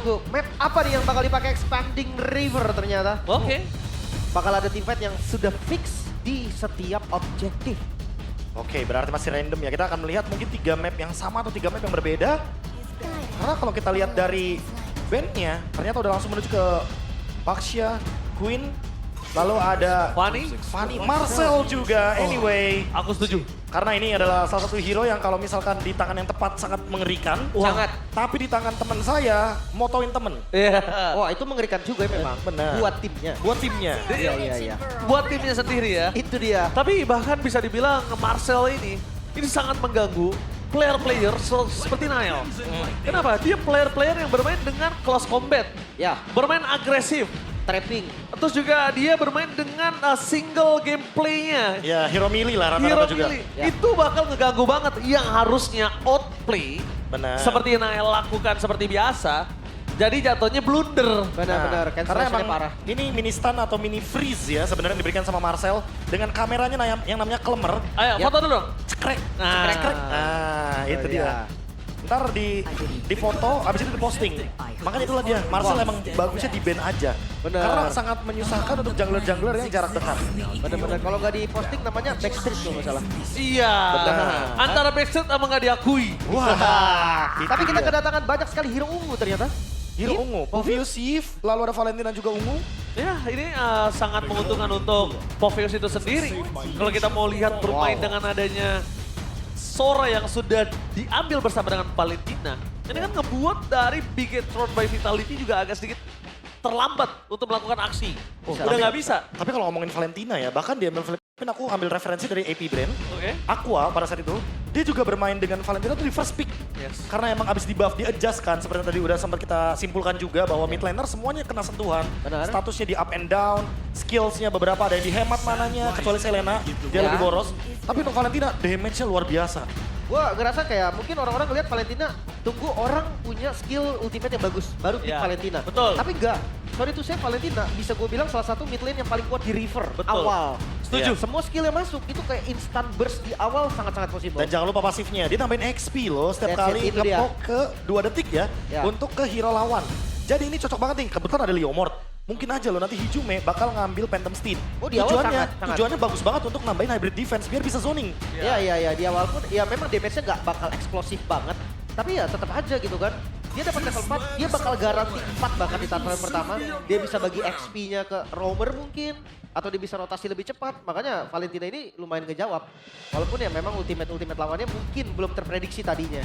Map apa nih yang bakal dipakai Expanding River ternyata? Oke. Bakal ada team fight yang sudah fix di setiap objektif. Oke, berarti masih random ya. Kita akan melihat mungkin 3 map yang sama atau 3 map yang berbeda. Karena kalau kita lihat dari bandnya, ternyata udah langsung menuju ke Baxia, Queen, lalu ada Fanny, Marcel juga. Anyway, aku setuju. karena ini adalah salah satu hero yang kalau misalkan di tangan yang tepat sangat mengerikan. Sangat. Tapi di tangan teman saya, motoin temen. Iya. Wah itu mengerikan juga ya memang. Benar. Buat timnya. Buat timnya. Iya. Buat timnya sendiri ya. Itu dia. Tapi bahkan bisa dibilang Marcel ini sangat mengganggu player-player seperti Nail. Kenapa? Dia player-player yang bermain dengan close combat. Ya, Bermain agresif. trapping. Terus juga dia bermain dengan single gameplaynya. Ya, hero melee lah Hero rata-rata juga. melee. Ya. Itu bakal ngeganggu banget yang harusnya outplay. Benar. Seperti Nail lakukan seperti biasa. Jadi jatuhnya blunder. Benar-benar. Karena emang parah. ini mini stun atau mini freeze ya sebenarnya yang diberikan sama Marcel dengan kameranya yang namanya Klemer. Ayo Yap. foto dulu dong. Cekrek, Nah. cekrek. Nah, itu Oh, dia. iya. Ntar di foto, abis itu diposting. Makanya itulah dia, Marcel Wah. emang bagusnya di ban aja. Benar. Karena sangat menyusahkan untuk jungler-jungler yang jarak dekat. Benar-benar. Kalau nggak diposting namanya backstreet kalau nggak salah. Iya. Benar. Antara backstreet emang nggak diakui. Wah, itu Tapi kita dia. kedatangan banyak sekali hero ungu ternyata. Hero ungu, Poviusif, lalu ada Valentina juga ungu. Ya ini sangat menguntungkan untuk Poveus itu sendiri. Kalau kita mau lihat bermain Wow. dengan adanya Sora yang sudah diambil bersama dengan Valentina. Ini kan ngebuat dari Bigetron by Vitality juga agak sedikit terlambat untuk melakukan aksi. Bisa. Udah nggak bisa. Tapi kalau ngomongin Valentina ya, bahkan di ML Philippines aku ambil referensi dari AP Brand. Oke. Aqua pada saat itu, dia juga bermain dengan Valentina tuh di first pick. Yes. Karena emang abis di buff, di adjust kan. Seperti yang tadi udah sempat kita simpulkan juga bahwa mid laner semuanya kena sentuhan. Benar. Statusnya di up and down, skillsnya beberapa ada yang dihemat mananya, kecuali Selena, dia Ya. lebih boros. Tapi untuk Valentina, damage-nya luar biasa. Gua ngerasa kayak mungkin orang-orang ngeliat Valentina, tunggu orang punya skill ultimate yang bagus, baru pick Ya, Valentina. betul. Tapi enggak, sorry to say Valentina bisa gue bilang salah satu mid lane yang paling kuat di River Betul. awal. Setuju. Semua skill yang masuk itu kayak instant burst di awal sangat-sangat possible. Dan jangan lupa pasifnya, dia nambahin XP loh setiap That's kali it, itu dia. ngepoke ke 2 detik ya, Ya. untuk ke hero lawan. Jadi ini cocok banget nih, kebetulan ada Leomord. Mungkin aja loh nanti Hijume bakal ngambil Phantom Steed. Oh, di awal sangat. Tujuannya bagus banget untuk nambahin hybrid defense biar bisa zoning. Iya, di awal pun ya memang damage-nya nggak bakal eksplosif banget. Tapi ya tetap aja gitu kan. Dia dapat level 4, dia bakal garansi 4 bahkan di taruhan pertama. Dia bisa bagi XP-nya ke roamer mungkin. Atau dia bisa rotasi lebih cepat. Makanya Valentina ini lumayan ngejawab. Walaupun ya memang ultimate lawannya mungkin belum terprediksi tadinya.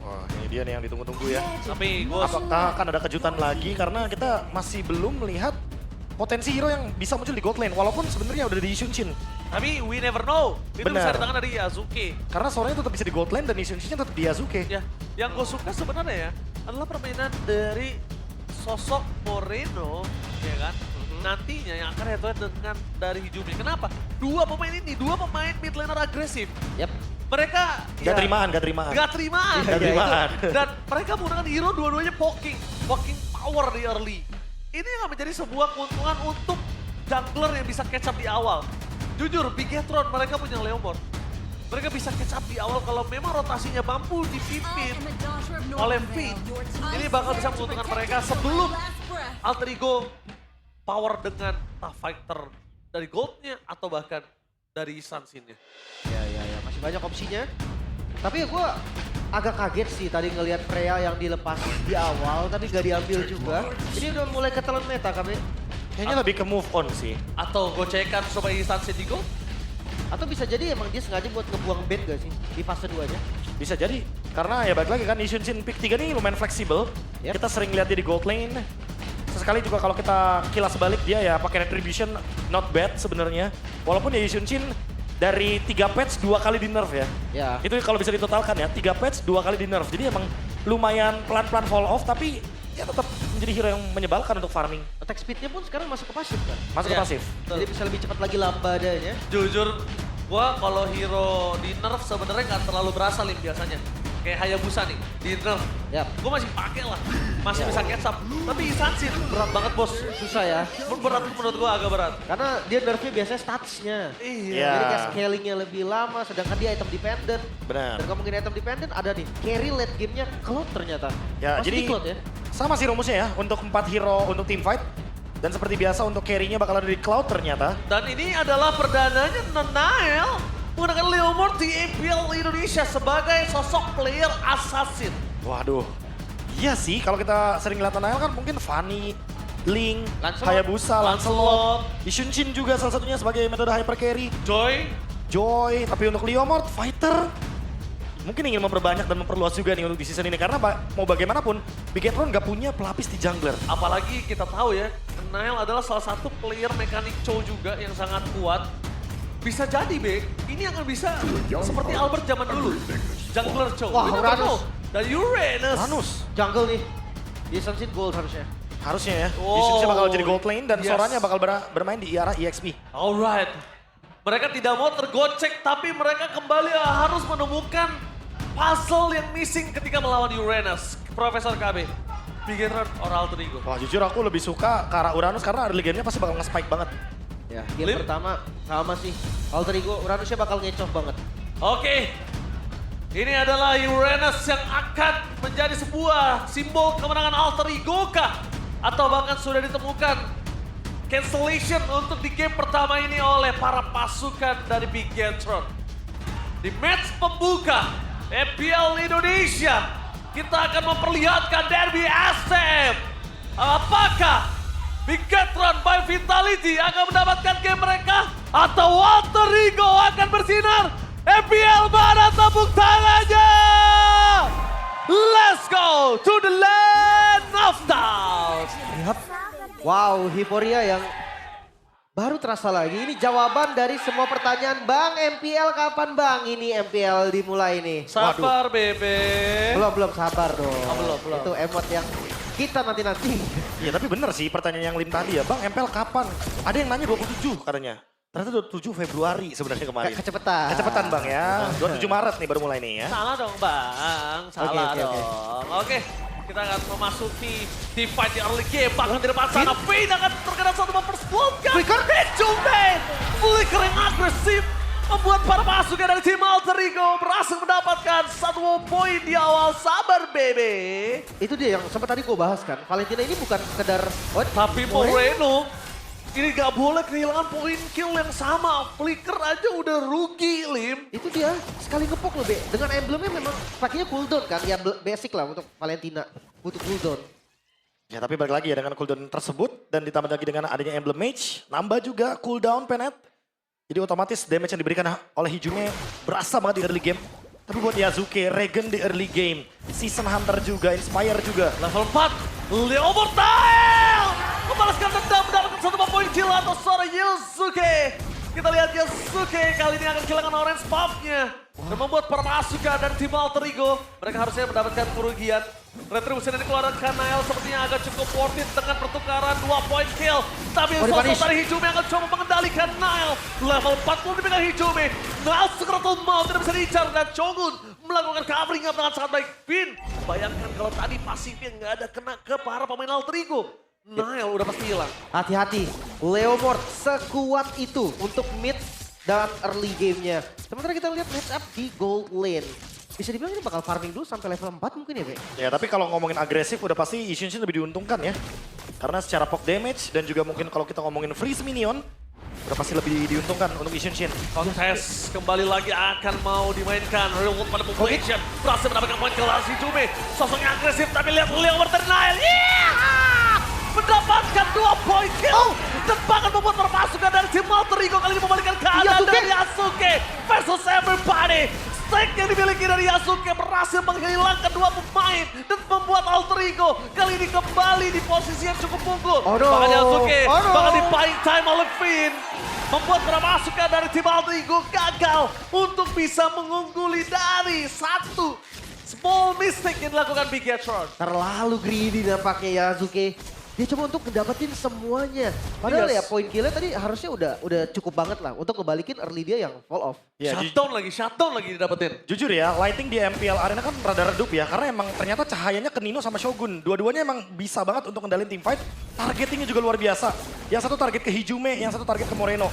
Wah ini dia nih yang ditunggu-tunggu ya. Tapi gue Apakah akan ada kejutan lagi karena kita masih belum melihat potensi hero yang bisa muncul di God lane. Walaupun sebenarnya udah di Isunshin. Tapi we never know. Itu Benar. bisa datangnya dari Yasuke. Karena sorenya tetap bisa di God lane dan Isunshinnya tetap di Yasuke. Ya, yang gue suka sebenarnya ya adalah permainan dari sosok Moreno, ya kan? Nantinya yang akan head-to-head dengan dari Hijumi. Kenapa? Dua pemain mid laner agresif. Yap. Mereka Gak terimaan. Gak terimaan. Gak terimaan. Dan mereka menggunakan hero dua-duanya poking power di early. Ini yang menjadi sebuah keuntungan untuk jungler yang bisa catch up di awal. Jujur, Bigetron mereka punya Leomord. Mereka bisa catch up di awal kalau memang rotasinya mampu dipimpin oleh Fate. Ini bakal bisa menguntungkan mereka sebelum alter ego power dengan Tough Fighter dari Goldnya atau bahkan dari Sunsin-nya. Ya, masih banyak opsinya. Tapi ya gue agak kaget sih tadi ngelihat Freya yang dilepas di awal tapi gak diambil juga. Ini udah mulai ketelan meta kami. Kayaknya lebih ke move on sih. Atau gocekan supaya Sunsin di Gold? Atau bisa jadi emang dia sengaja buat ngebuang bait gak sih di fase 2-nya? Bisa jadi. Karena ya balik lagi kan Isunshin pick 3 nih lumayan fleksibel. Yep. Kita sering lihat dia di gold lane. Sesekali juga kalau kita kilas balik dia ya pakai retribution not bad sebenarnya. Walaupun ya Isunshin dari 3 patch 2 kali di nerf ya. Ya. Itu kalau bisa ditotalkan ya, 3 patch 2 kali di nerf. Jadi emang lumayan pelan-pelan fall off tapi ya tetap menjadi hero yang menyebalkan untuk farming. Attack speed-nya pun sekarang masuk ke pasif kan? Masuk ke Iya. pasif. Jadi bisa lebih cepat lagi lambadanya. Jujur, gua kalau hero di nerf sebenarnya nggak terlalu berasa Lim biasanya. Kayak Hayabusa nih, di nerf. Yap. Gua masih pakai lah, masih bisa catch up. Tapi Sunsin berat banget bos. Susah ya. Berat menurut gua agak berat. Karena dia nerfnya biasanya statsnya. Iya. Jadi kayak scalingnya lebih lama sedangkan dia item dependent. Benar. Dan kalau mungkin item dependent ada nih, carry late gamenya Cloud ternyata. Ya, Masih jadi di Cloud ya? Sama sih rumusnya ya, untuk 4 hero untuk team fight. Dan seperti biasa untuk carry-nya bakal ada di Cloud ternyata. Dan ini adalah perdananya Nanael menggunakan Leomord di MPL Indonesia sebagai sosok player assassin. Waduh, iya sih kalau kita sering lihat Nanael kan mungkin Fanny, Link, Lancelot. Hayabusa, Lancelot, Ishunshin juga salah satunya sebagai metode hyper carry. Joy, tapi untuk Leomord, fighter. Mungkin ingin memperbanyak dan memperluas juga nih untuk di season ini. Karena mau bagaimanapun, Bigetron nggak punya pelapis di jungler. Apalagi kita tahu ya, Nile adalah salah satu player mekanik Chow juga yang sangat kuat. Bisa jadi, Be, ini akan bisa seperti Albert zaman dulu. Jungler Chow. Wah, We never Uranus. know. Dan Uranus. Ranus, Jungle nih. Dia sunset gold harusnya. harusnya ya. Oh, Ishunshin bakal jadi gold lane dan yes. Soranya bakal bermain di arah EXP. Alright. Mereka tidak mau tergocek, tapi mereka kembali harus menemukan puzzle yang missing ketika melawan Uranus. Profesor KB, Bigetron or Alter Ego? Wah jujur aku lebih suka ke arah Uranus karena early game-nya pasti bakal nge-spike banget. Ya, game Lim? pertama sama sih. Alter Ego, Uranusnya bakal ngecoh banget. Oke, ini adalah Uranus yang akan menjadi sebuah simbol kemenangan Alter Ego kah? Atau bahkan sudah ditemukan cancellation untuk di game pertama ini oleh para pasukan dari Bigetron. Di match pembuka MPL Indonesia, kita akan memperlihatkan derby SM. Apakah Bigetron by Vitality akan mendapatkan game mereka? Atau Alter Ego akan bersinar? MPL mana tepuk tangannya? Let's go to the land of doubt. Wow, Hiporia yang baru terasa lagi. Ini jawaban dari semua pertanyaan. Bang, MPL kapan bang? Ini MPL dimulai nih. Sabar, Bebe. Belum sabar dong. Oh, belum. Itu emot yang kita nanti. Iya tapi bener sih pertanyaan yang Lim tadi ya. Bang MPL kapan? Ada yang nanya 27 katanya. Ternyata 27 Februari sebenarnya kemarin. Kecepatan. Kecepatan bang ya. 27 Maret nih baru mulai nih ya. Salah dong, Bang. Salah Oke. dong. Oke. Kita akan memasuki di fight di early game. Bahkan di depan sana, Vayne akan terkena satu mempersplotkan. Flicker. Hijume. Flicker yang agresif. Membuat para pasukan dari tim Alter Ego berhasil mendapatkan satu poin di awal. Sabar, Bebe. Itu dia yang sempat tadi gue bahas kan. Valentina ini bukan sekedar... Tapi Moreno, ini gak boleh kehilangan poin kill yang sama. Flicker aja udah rugi, Lim. Itu dia, sekali ngepok loh Be. Dengan emblemnya memang pakainya cooldown kan. Ya basic lah untuk Valentina. Butuh cooldown. Ya tapi balik lagi ya dengan cooldown tersebut dan ditambah lagi dengan adanya emblem mage, nambah juga cooldown Penet. Jadi otomatis damage yang diberikan oleh Hijume berasa banget di early game. Tapi buat Yasuke, Regen di early game, Season Hunter juga, Inspire juga. Level 4, Leomord Nile membalaskan dendam mendapatkan satu poin kill atas seorang Yasuke. Kita lihat Yasuke kali ini akan kehilangan orange buff-nya. Dan membuat para pasukan dari tim Alter Ego, mereka harusnya mendapatkan kerugian. Retribution yang dikeluarkan Nile sepertinya agak cukup worth it dengan pertukaran 2 point kill. Tapi sosok dari Hijume akan coba mengendalikan Nile. Level 40 dipegang Hijume. Nile Secretal Mount tidak bisa diincar dan Chogun melakukan covering up dengan sangat baik. Vin, bayangkan kalau tadi pasifnya nggak ada kena ke para pemain Alter Ego. Nile udah pasti hilang. Hati-hati, Leomord sekuat itu untuk mid dan early game-nya. Sementara kita lihat match up di gold lane. Bisa dibilang ini bakal farming dulu sampai level 4 mungkin ya, Be? Ya tapi kalau ngomongin agresif udah pasti Ishunshin lebih diuntungkan ya. Karena secara poke damage dan juga mungkin kalau kita ngomongin freeze minion, udah pasti lebih diuntungkan untuk Ishunshin. Kontes kembali lagi akan mau dimainkan. Real World pada population. Berhasil mendapatkan poin kelas Hijume. Sosoknya agresif tapi lihat Leomord dari Nile. Mendapatkan 2 poin kill. Dan bahkan membuat perpasukan dari tim Alter Ego kali ini membalikan keadaan dari Yasuke versus everybody. Stack yang dimiliki dari Yasuke berhasil menghilangkan 2 pemain dan membuat Alter Ego kali ini kembali di posisi yang cukup unggul. Bahkan Yasuke bahkan di buying time oleh Vayne membuat perpasukan dari tim Alter Ego gagal untuk bisa mengungguli dari satu small mistake yang dilakukan Bigetron. Terlalu greedy nampaknya Yasuke. Dia coba untuk ngedapetin semuanya. Padahal ya poin killnya tadi harusnya udah cukup banget lah untuk ngebalikin early dia yang fall off. Ya, Shutdown lagi didapetin. jujur ya, lighting di MPL Arena kan rada redup ya. Karena emang ternyata cahayanya ke Nino sama Shogun. Dua-duanya emang bisa banget untuk ngendalin team fight. Targetingnya juga luar biasa. Yang satu target ke Hijume, yang satu target ke Moreno.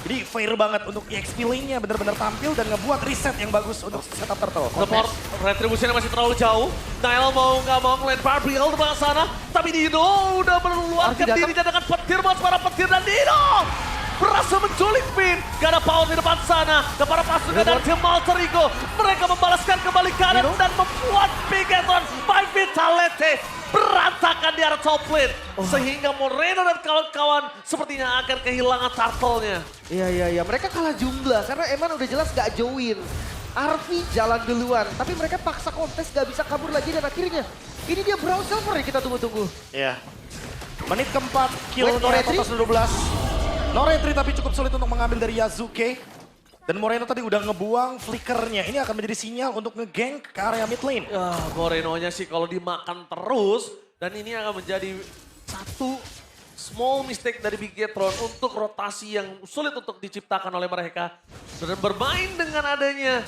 Jadi fair banget untuk EXP lane-nya benar-benar tampil dan ngebuat reset yang bagus untuk setup Turtle. Support retribusinya masih terlalu jauh. Nail mau nggak mau ngelempar Briel ke sana. Tapi Dino udah mengeluarkan Arfi dirinya dengan petir, mas para petir dan Dino berhasil menculik Finn. Gak ada power di depan sana. Dan para pasukan dari tim Alter Ego. Mereka membalaskan kembali kanan dan membuat Bigetron by Vitality berantakan di arah top lane. Sehingga Moreno dan kawan-kawan sepertinya akan kehilangan turtle-nya. Iya. Mereka kalah jumlah karena Eman udah jelas gak join. Arfi jalan duluan, tapi mereka paksa kontes gak bisa kabur lagi dan akhirnya ini dia Brown Silver yang kita tunggu-tunggu. Iya. Menit keempat, kill No retry? Totos 12. No retry tapi cukup sulit untuk mengambil dari Yazuke. Dan Moreno tadi udah ngebuang flickernya. Ini akan menjadi sinyal untuk nge-gank ke area mid lane. Moreno-nya sih kalau dimakan terus dan ini akan menjadi satu small mistake dari Bigetron untuk rotasi yang sulit untuk diciptakan oleh mereka. Dan bermain dengan adanya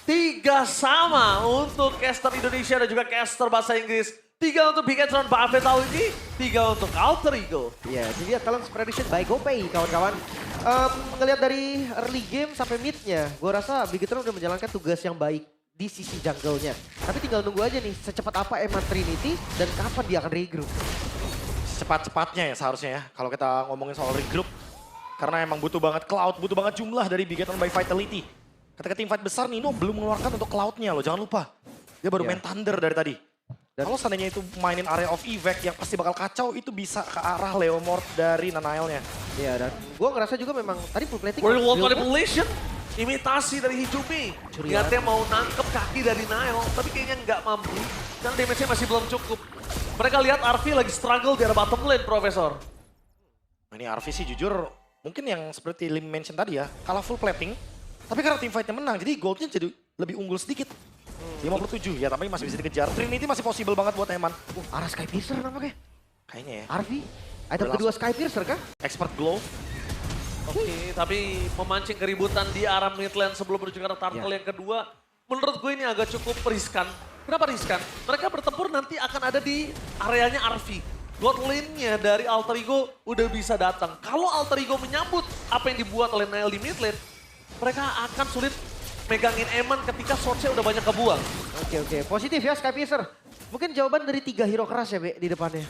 3 sama untuk caster Indonesia dan juga caster bahasa Inggris. 3 untuk Bigetron by Vitality, 3 untuk Alter Ego. Iya, jadi kalian prediction by GoPay kawan-kawan. Ngelihat dari early game sampai mid-nya, gue rasa Bigetron udah menjalankan tugas yang baik di sisi jungle-nya. Tapi tinggal nunggu aja nih secepat apa Eman Trinity dan kapan dia akan regroup. Cepat-cepatnya ya seharusnya ya. Kalau kita ngomongin soal regroup. Karena emang butuh banget Cloud, butuh banget jumlah dari Bigetron by Vitality. Ketika tim fight besar Nino belum mengeluarkan untuk Cloud-nya loh, jangan lupa. Dia baru main Thunder dari tadi. Kalau seandainya itu mainin area of evac yang pasti bakal kacau, itu bisa ke arah Leomord dari Nanail-nya. Iya, dan gue ngerasa juga memang tadi full plating. World War Manipulation, imitasi dari Hijumi. Curian. Niatnya mau nangkep kaki dari Nail, tapi kayaknya nggak mampu. Karena damage-nya masih belum cukup. Mereka lihat Arfi lagi struggle di arah bottom lane, Profesor. Nah, ini RV sih jujur, mungkin yang seperti Lim mention tadi ya, kalah full plating. Tapi karena tim fight-nya menang, jadi goldnya jadi lebih unggul sedikit. 57 ya, tapi masih bisa dikejar. Trinity masih possible banget buat Eman. Arah Sky Piercer nampaknya. Kayaknya ya. Arfi, item kedua Sky Piercer kah? Expert glow. Oke, tapi memancing keributan di arah mid lane sebelum menuju ke arah turtle yang kedua. Menurut gue ini agak cukup riskan. Kenapa riskan? Mereka bertempur nanti akan ada di areanya Arfi. God lane-nya dari Alter Ego udah bisa datang. Kalau Alter Ego menyambut apa yang dibuat oleh Nail di mid lane, mereka akan sulit megangin Eman ketika shortnya udah banyak kebuang. Oke. Positif ya Sky Piercer. Mungkin jawaban dari 3 hero keras ya Be di depannya.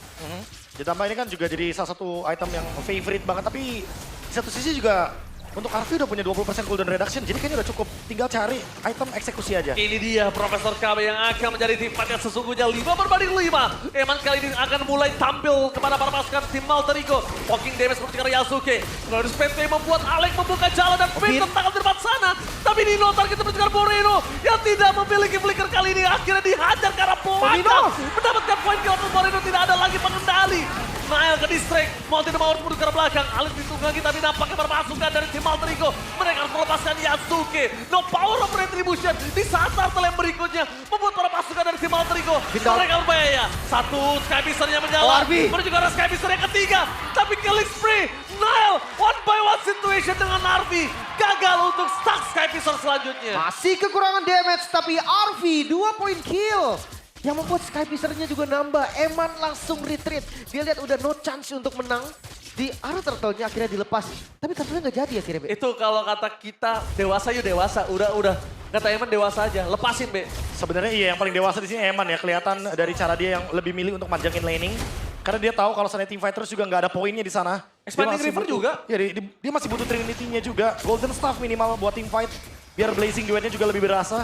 Ditambah ini kan juga jadi salah satu item yang favorite banget. Tapi di satu sisi juga untuk Arfi udah punya 20% cooldown reduction. Jadi kayaknya udah cukup tinggal cari item eksekusi aja. Ini dia Profesor KB yang akan menjadi tim fight yang sesungguhnya 5-5. Eman kali ini akan mulai tampil kepada para pasukan tim Alter Ego. Walking damage seperti karena Yasuke. Glorious PT membuat Alec membuka jalan dan Finn tertangkap di depan sana. Tapi Nino target mencegah Moreno yang tidak memiliki flicker kali ini. Akhirnya dihajar ke arah belakang. Mendapatkan poin kill untuk Moreno, tidak ada lagi pengendali. Nail ke distract, mau tidak mau harus menuju ke arah belakang. Alex ditunggangi tapi nampaknya para pasukan dari tim Alter Ego. Mereka harus melepaskan Yasuke. No power of retribution di saat turtle yang berikutnya. Membuat para pasukan dari tim Alter Ego. Mereka berbahaya. Satu Sky Piercer yang menyala. Menuju ke arah Sky Piercer yang ketiga. Tapi killing spree. Nail one by one situation dengan Arfi. Gagal untuk stuck Sky Piercer selanjutnya. Masih kekurangan damage tapi Arfi 2 point kill. Yang membuat Sky Piercer-nya juga nambah. Eman langsung retreat. Dia lihat udah no chance untuk menang. Di arah turtle-nya akhirnya dilepas. Tapi turtle-nya nggak jadi akhirnya, Be. Itu kalau kata kita dewasa yuk dewasa. Udah. Kata Eman dewasa aja. Lepasin, Be. Sebenarnya iya yang paling dewasa di sini Eman ya. Kelihatan dari cara dia yang lebih milih untuk manjangin laning. Karena dia tahu kalau sana team fighters juga nggak ada poinnya di sana. Expanding River juga? Ya dia masih butuh Trinity-nya juga. Golden Staff minimal buat team fight. Biar Blazing Duet-nya juga lebih berasa.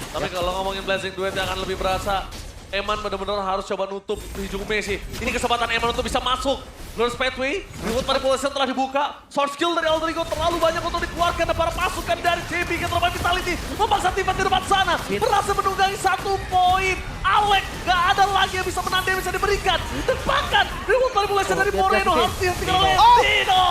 Tapi kalau ngomongin Blazing Duet yang akan lebih berasa, Eman benar-benar harus coba nutup Hijumi sih. Ini kesempatan Eman untuk bisa masuk. Glorious Pathway, Reward Manipulation telah dibuka. Source skill dari Alter Ego terlalu banyak untuk dikeluarkan dan para pasukan dari JB Keterlaluan Vitality memaksa tim di depan sana. Berhasil menunggangi 1 poin. Alec gak ada lagi yang bisa menang damage yang diberikan. Dan bahkan Reward Manipulation dari Moreno harus dihentikan oleh Dino.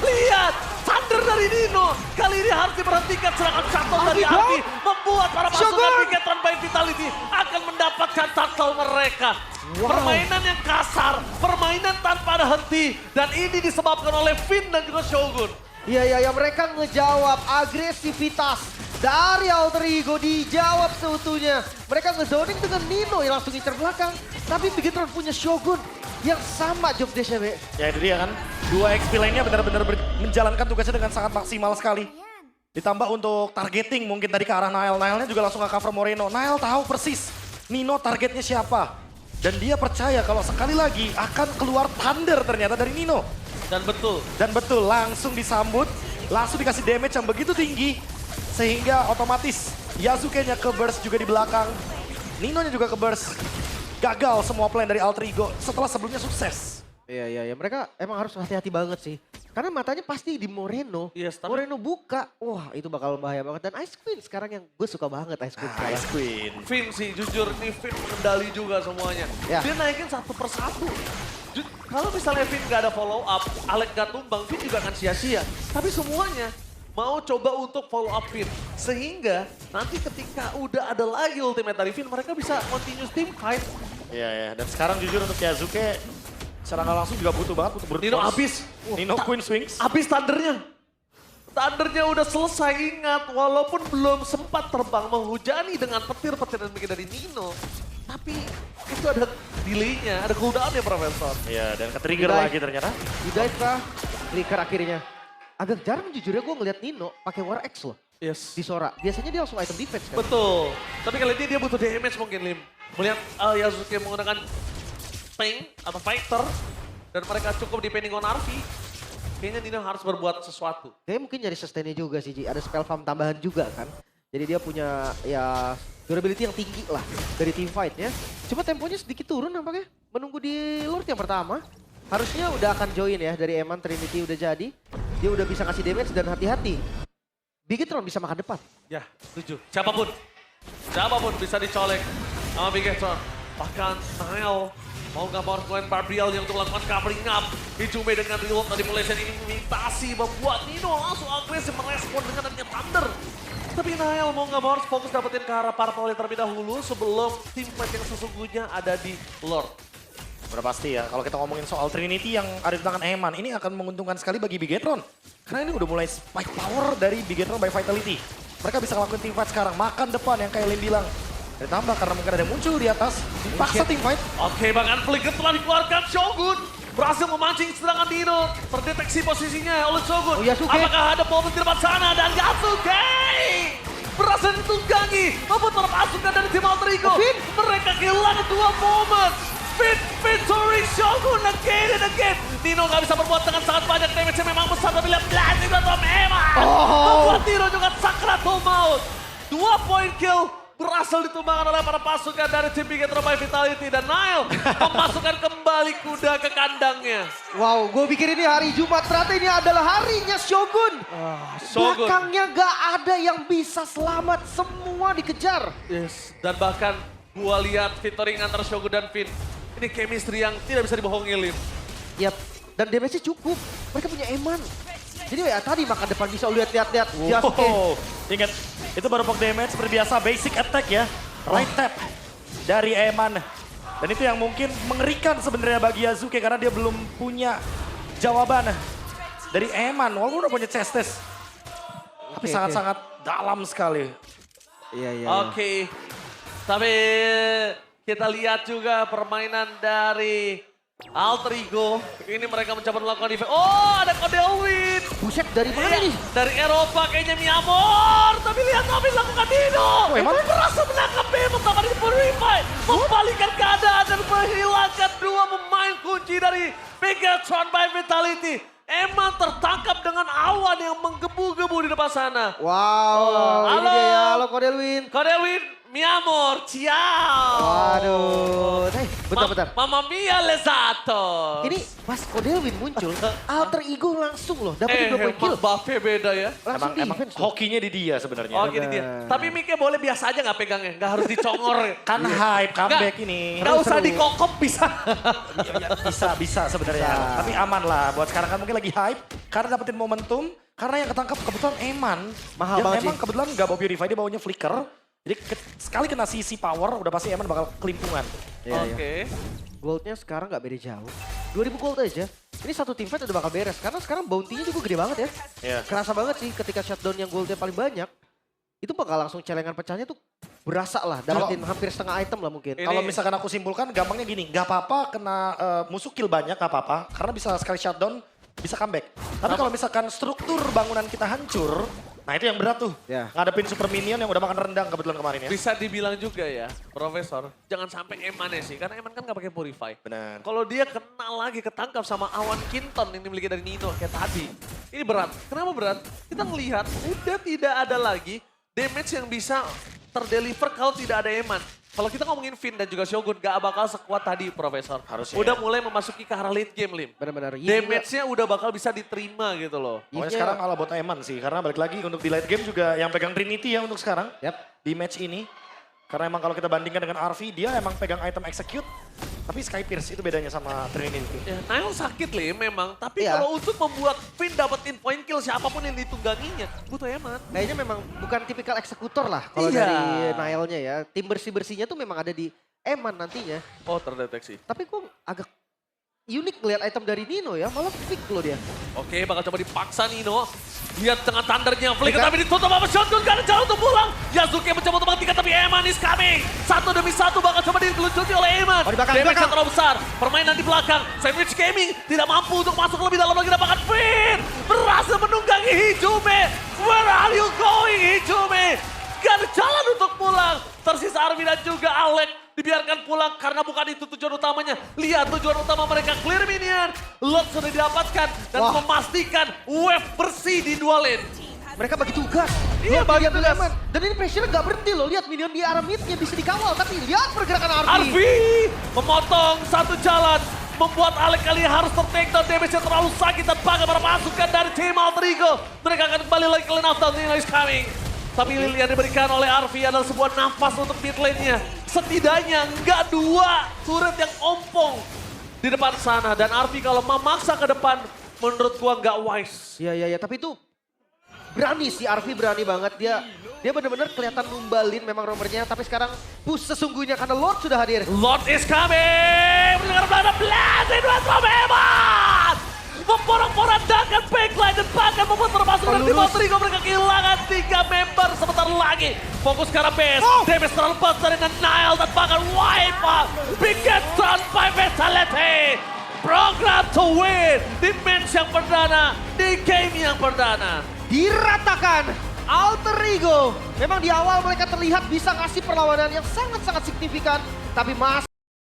Lihat, Thunder dari Dino. Kali ini harus diberhentikan serangan shuttle dari Arfi. Membuat para pasukan Bigetron by Vitality akan mendapatkan turtle mereka. Permainan yang kasar, permainan tanpa ada henti. Dan ini disebabkan oleh Finn dan juga Shogun. Iya, mereka ngejawab agresivitas dari Alter Ego dijawab seutuhnya. Mereka ngezoning dengan Nino yang langsung incer belakang. Tapi Bigetron punya Shogun yang sama job desk-nya, Be. Ya itu dia kan, 2 XP lainnya benar-benar menjalankan tugasnya dengan sangat maksimal sekali. Ditambah untuk targeting mungkin tadi ke arah Nile. Nile-nya juga langsung ke cover Moreno. Nile tahu persis Nino targetnya siapa. Dan dia percaya kalau sekali lagi akan keluar Thunder ternyata dari Nino. Dan betul, langsung disambut, langsung dikasih damage yang begitu tinggi. Sehingga otomatis Yasuke-nya ke burst juga di belakang. Nino-nya juga ke burst. Gagal semua plan dari Alter Ego setelah sebelumnya sukses. Iya. Mereka emang harus hati-hati banget sih. Karena matanya pasti di Moreno. Yes, tapi- Moreno buka. Wah, itu bakal bahaya banget. Dan Ice Queen sekarang yang gue suka banget Ice Queen sekarang. Ice Queen. Finn sih jujur nih Finn mengendali juga semuanya. Ya. Dia naikin satu persatu. Kalau misalnya Finn gak ada follow up, Alex gak tumbang, Finn juga akan sia-sia. Tapi semuanya mau coba untuk follow up Finn. Sehingga nanti ketika udah ada lagi ultimate dari Finn, mereka bisa continuous team fight. Iya. Dan sekarang jujur untuk Yasuke secara nggak langsung juga butuh banget untuk berpuas. Nino abis. Nino Queen Swings. Abis Thundernya. Thundernya udah selesai, ingat. Walaupun belum sempat terbang menghujani dengan petir-petir dan bikin dari Nino. Tapi itu ada delay-nya, ada cooldown-nya Profesor. Iya, dan ke-trigger Dive. lagi ternyata. Di dive kah? Flicker akhirnya. Agak jarang jujurnya gue ngeliat Nino pakai War X loh Yes. di Sora. Biasanya dia langsung item defense kan. Betul. Tapi kali ini dia butuh damage mungkin, Lim. Melihat Yasuke menggunakan tank atau fighter. Dan mereka cukup depending on RV. Kayaknya Nino harus berbuat sesuatu. Kayaknya mungkin nyari sustain-nya juga sih, Ji. Ada spell farm tambahan juga kan. Jadi dia punya ya durability yang tinggi lah dari team fight-nya. Cuma temponya sedikit turun nampaknya. Menunggu di Lord yang pertama. Harusnya udah akan join ya dari Eman, Trinity udah jadi. Dia udah bisa kasih damage dan hati-hati. Bigetron bisa makan depan. Ya, setuju. Siapapun bisa dicolek sama Bigetron. Bahkan Nile mau nggak mau harus melakukan Barbriel yang untuk melakukan covering up. Hijume dengan reload tadi mulai ini imitasi membuat Nino langsung agresif merespon dengan adanya Thunder. Tapi Nile mau nggak mau harus fokus dapetin ke arah Purple terlebih dahulu sebelum tim fight yang sesungguhnya ada di Lord. Udah pasti ya, kalau kita ngomongin soal Trinity yang ada di tangan Eman, ini akan menguntungkan sekali bagi Bigetron. Karena ini udah mulai spike power dari Bigetron by Vitality. Mereka bisa ngelakuin team fight sekarang, makan depan yang kayak Lim bilang. Ditambah karena mungkin ada yang muncul di atas, paksa team fight. Oke, bahkan Flicker telah dikeluarkan. Shogun berhasil memancing serangan Dino. Terdeteksi posisinya oleh Shogun. Oh, Yasuke. Apakah ada momen di depan sana? Dan Yasuke berhasil ditunggangi. Membuat pasukan dari tim Alter Ego. Finn. Mereka kehilangan 2 momen. Finn victory Shogun again and again. Dino gak bisa berbuat dengan sangat banyak damage-nya memang besar. Tapi lihat blast juga Tom Eman. Membuat Dino juga sakratul maut. 2 point kill. Berhasil ditumbangkan oleh para pasukan dari tim Bigetron by Vitality. Dan Nile memasukkan kembali kuda ke kandangnya. Wow, gue pikir ini hari Jumat, ternyata ini adalah harinya Shogun. Shogun. Belakangnya gak ada yang bisa selamat, semua dikejar. Yes. Dan bahkan gua lihat featuring antara Shogun dan Finn. Ini chemistry yang tidak bisa dibohongi, Lim. Yap, dan damage-nya cukup. Mereka punya Eman. Jadi ya tadi makan depan bisa lihat-lihat. Yasuke. Wow. Ingat, itu baru poke damage seperti biasa, basic attack ya. Right tap dari Eman. Dan itu yang mungkin mengerikan sebenarnya bagi Yasuke karena dia belum punya jawaban dari Eman. Walaupun udah punya chest test. Tapi Oke, sangat-sangat dalam sekali. Iya. Oke. Tapi kita lihat juga permainan dari Alter Ego. Ini mereka mencoba melakukan defense. Oh, ada Kodelwin. Buset, dari mana Iya, nih? dari Eropa kayaknya Miamor. Tapi lihat apa yang dilakukan Dino. Oh, emang? Berhasil menangkap Behemoth sama di Purify. Membalikan keadaan dan menghilangkan 2 pemain kunci dari Bigetron by Vitality. Emang tertangkap dengan awan yang menggebu-gebu di depan sana. Wow, ini Halo. dia ya, halo Kodelwin. Kodelwin, Miamor, ciao. Waduh, bentar. Mamma mia lesato. Ini pas Kodelwin muncul, Alter Ego langsung loh, dapetin 2 point kill. buffnya beda ya. Langsung Emang defense loh. hokinya di dia sebenarnya. Oh gini dia. Bener. Tapi mic-nya boleh biasa aja nggak pegangnya, nggak harus dicongor. Kan hype comeback ini. Nggak usah Seru. dikokop bisa. Bisa sebenarnya. Bisa. Tapi aman lah buat sekarang kan mungkin lagi hype karena dapetin momentum. Karena yang ketangkap kebetulan Eman. Mahal yang banget emang sih. kebetulan nggak bawa Purify, dia bawanya Flicker. Jadi sekali kena CC power udah pasti Eman bakal kelimpungan. Iya. Oke. Goldnya sekarang nggak beda jauh. 2000 gold aja. Ini satu team fight udah bakal beres. Karena sekarang bounty-nya juga gede banget ya. Iya. Kerasa banget sih ketika shutdown yang goldnya paling banyak. itu bakal langsung celengan pecahnya tuh berasa lah. Dapetin hampir setengah item lah mungkin. Ini- Kalau misalkan aku simpulkan gampangnya gini, nggak apa-apa kena musuh kill banyak nggak apa-apa. Karena bisa sekali shutdown, bisa comeback. Tapi kalau misalkan struktur bangunan kita hancur, nah itu yang berat tuh. Ya. Ngadepin super minion yang udah makan rendang kebetulan kemarin ya. Bisa dibilang juga ya, Profesor, jangan sampai Eman sih, karena Eman kan nggak pakai Purify. Benar. Kalau dia kena lagi ketangkap sama awan Kinton yang dimiliki dari Nino kayak tadi. Ini berat. Kenapa berat? Kita ngelihat udah tidak ada lagi damage yang bisa terdeliver kalau tidak ada Eman. Kalau kita ngomongin Finn dan juga Shogun gak bakal sekuat tadi Profesor. Harusnya Udah ya. mulai memasuki ke arah late game Lim. Benar-benar. Damage-nya udah bakal bisa diterima gitu loh. Pokoknya Iya. sekarang ala buat Eman sih, karena balik lagi untuk di late game juga yang pegang Trinity ya untuk sekarang. Yap. Di match ini. Karena emang kalau kita bandingkan dengan RV, dia emang pegang item execute. Tapi Sky Pierce itu bedanya sama Trinity. Ya, Nile sakit Lim memang, tapi Iya. kalau untuk membuat Finn dapetin point kill siapapun yang ditungganginya, butuh Eman. Kayaknya memang bukan tipikal eksekutor lah kalau Iya. dari Nile-nya ya. Tim bersih-bersihnya tuh memang ada di Eman nantinya. Oh terdeteksi. Tapi kok agak unik lihat item dari Nino ya, malah pick loh dia. Oke, bakal coba dipaksa Nino. Lihat dengan thundernya, Flicker Flicker. tapi ditutup sama Shotgun, gak ada jalan untuk pulang. Yasuke mencoba untuk menghentikan tapi Eman is coming. Satu demi satu bakal coba digeluncuti oleh Eman. Oh, di belakang, di Damage-nya belakang. terlalu besar, permainan di belakang. Sandwich Gaming tidak mampu untuk masuk lebih dalam lagi dapatkan Finn. Berhasil menunggangi Hijume. Where are you going Hijume? Gak ada jalan untuk pulang. Tersisa Army dan juga Alek. Dibiarkan pulang karena bukan itu tujuan utamanya. Lihat tujuan utama mereka clear minion. Lot sudah didapatkan dan Wah. memastikan wave bersih di dua lane. Mereka bagi tugas. Iya, Luar bagi biasa tugas. Eman. Dan ini pressure nggak berhenti loh. Lihat minion di arah midnya bisa dikawal. Tapi lihat pergerakan Arfi. Arfi memotong satu jalan. Membuat Alek kali harus ter-takedown, damage-nya terlalu sakit dan bangga para pasukan dari tim Alter Ego. Mereka akan kembali lagi ke lane after Nino is coming. Tapi lilin yang diberikan oleh Arfi adalah sebuah nafas untuk mid lane-nya. Setidaknya nggak dua turret yang ompong di depan sana. Dan Arfi kalau memaksa ke depan menurut gua nggak wise. Iya. Tapi itu berani sih, Arfi berani banget. Dia benar-benar kelihatan numbalin memang romernya. Tapi sekarang push sesungguhnya karena Lord sudah hadir. Lord is coming! Mendengar belanda blast in West from Eman! Memporak-porandakan backline dan bahkan membuat termasuk dari tim lurus. Alter Ego mereka kehilangan 3 member sebentar lagi. Fokus ke arah base, damage terlalu besar dengan Nile dan bahkan wipe. Bigetron by Vitality. Program to win di match yang perdana, di game yang perdana. Diratakan Alter Ego. Memang di awal mereka terlihat bisa ngasih perlawanan yang sangat-sangat signifikan. Tapi masih